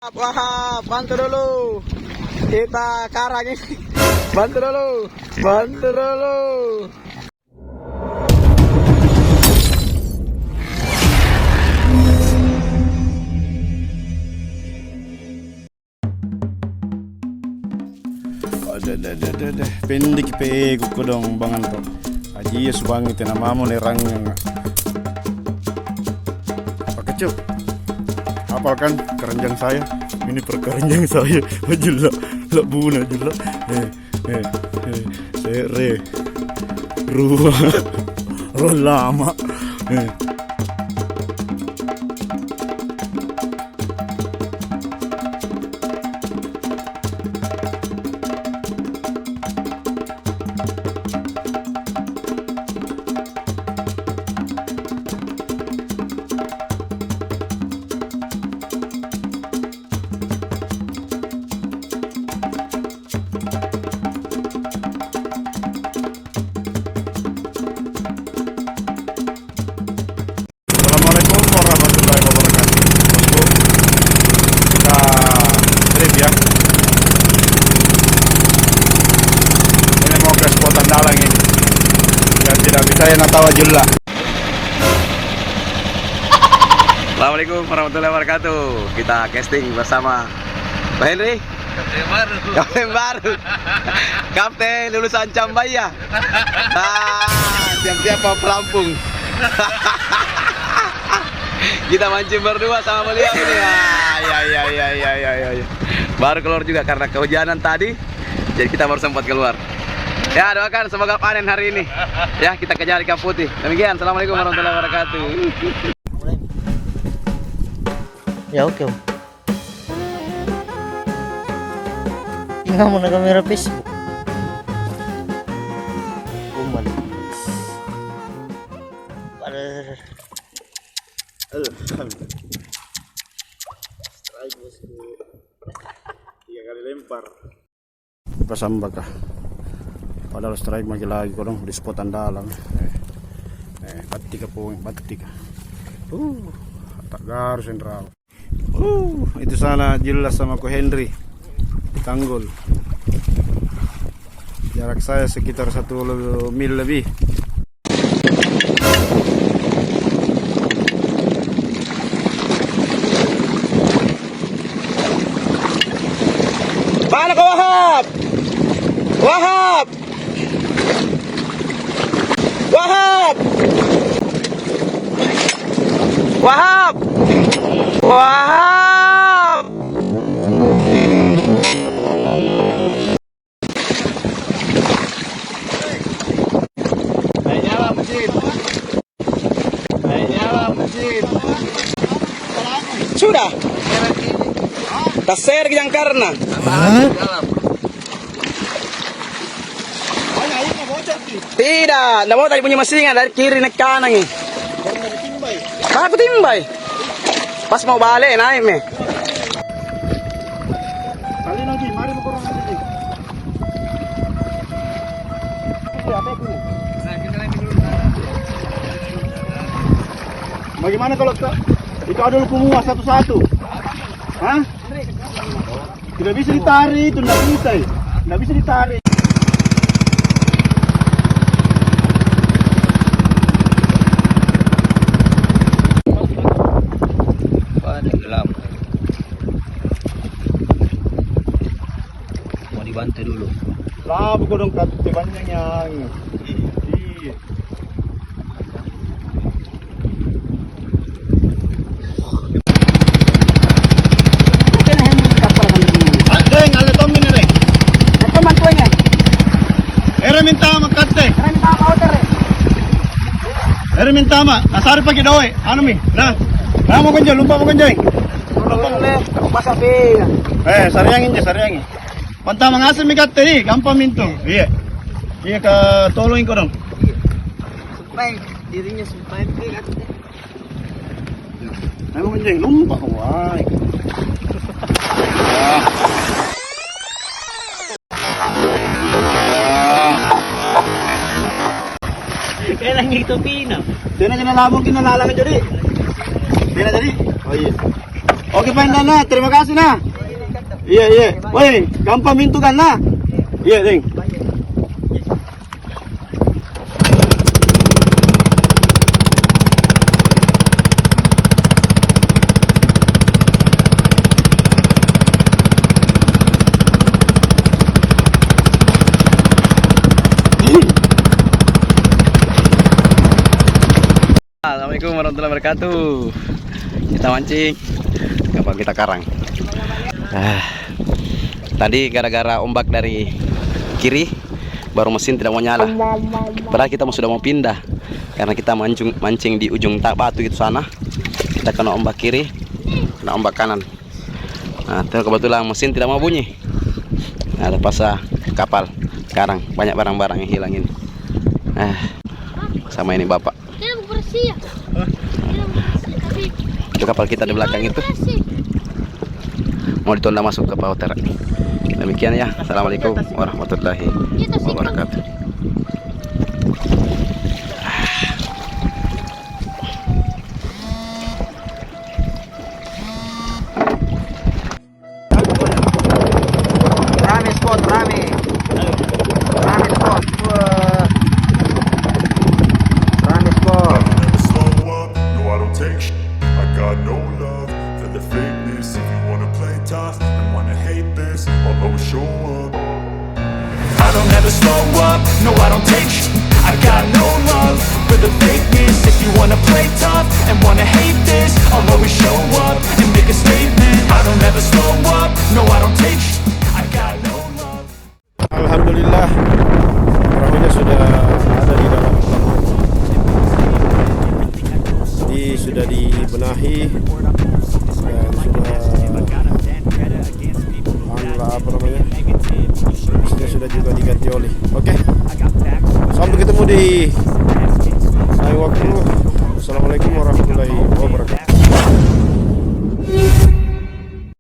Wahab, bantu dulu. Kita karang ini. Bantu dulu. Bantu dulu. Ada. Pendik pego ko dong bangan to. Aji subangit na mamo ni rang. Pakai cuk. Hafalkan keranjang saya, ini perkeranjang saya, jela, la buna jela, sere, ruh lama, Assalamualaikum warahmatullahi wabarakatuh. Kita trip ya. Ini mau ke spot andalan ini. Yang tidak bisa yang tahu jela. Assalamualaikum warahmatullahi wabarakatuh. Kita casting bersama Pak Henry. Kapten baru. Kapten lulusan Cambaya. Siap-siap mau pelampung. Kita mancing berdua sama beliau ini. Ya. Baru keluar juga karena kehujanan tadi. Jadi kita baru sempat keluar. Ya, doakan semoga panen hari ini. Ya, kita kejar ikan putih. Demikian, assalamualaikum warahmatullahi wabarakatuh. Ya oke. Tinggal mau kamera Facebook. Kuman. Strike bosku. 3 kali lempar. Pasambak kah? Padahal strike lagi kodong di spot andalang. Batik po, batik. Tak garus sentral. Itu sana jelas sama ko Henry. Tanggul. Jarak saya sekitar 1 mil lebih. Mana kau Wahab? Wahab! Wahab! Wahab! Wahab! Nyala masjid. Nyala masjid. Sudah. Taser yang karena. Tidak, mau tadi punya masingan dari kiri naik kanan nih. Aku timbay. Pas mau balik naik nih. Kali lagi, mari mau kurang lagi. Bagaimana kalau itu ada semua satu-satu? Hah? Tidak bisa ditarik, itu tidak bisa. Tidak bisa ditarik. Gelap. Mau dibantu dulu. Lah, buku dong banyak yang. Iya. Deng, ale Tommy nih, Deng. Apa mantunya? Era minta makate. Era minta outer. Era minta mak, asar pakai doe. Anu mi. Nah. Nah, mau kenjoy, lupa mau kenjoy. Saryangin. Pantang mengasih mikat tadi, gampang mintu. Iya. Iya ke tolongin kau dong. Supaya dirinya supaya pikat. Nah, mau kenjoy, lupa wah. Kailan itu pinam. Sino nalabong kinalalang jadi? Pina tadi? Oh iya. Oke, Pandan na. Terima kasih na. Iya, iya. Woi, gampang mintukan na. Iya, Ding. Assalamualaikum warahmatullahi wabarakatuh. Kita mancing kapal kita karang. Tadi gara-gara ombak dari kiri baru mesin tidak mau nyala. Padahal kita sudah mau pindah karena kita mancing di ujung tak batu itu sana. Kita kena ombak kiri, kena ombak kanan. Nah, kebetulan mesin tidak mau bunyi. Nah, lepas kapal karang, banyak barang-barang yang hilang ini. Sama ini bapak. Itu kapal kita di belakang itu mau ditunda masuk ke Paut Tera. Demikian ya. Assalamualaikum warahmatullahi wabarakatuh. Rame spot, rame. Rame spot. Wah. Rame spot. Slow up, no I don't take shit. I got no love for the fakeness. If you wanna play tough and wanna hate this, I'll always show up. I don't ever slow up, no I don't take shit. I got no love for the fakeness. If you wanna play tough and wanna hate this, I'll always show up and make a statement. I don't ever slow up, no I don't take shit. I got no love. Alhamdulillah, perahunya sudah ada di dalam pelabuhan. Jadi sudah dibenahi dan sudah juga diganti oli. Oke. Sampai ketemu di lain waktu. Assalamualaikum warahmatullahi wabarakatuh.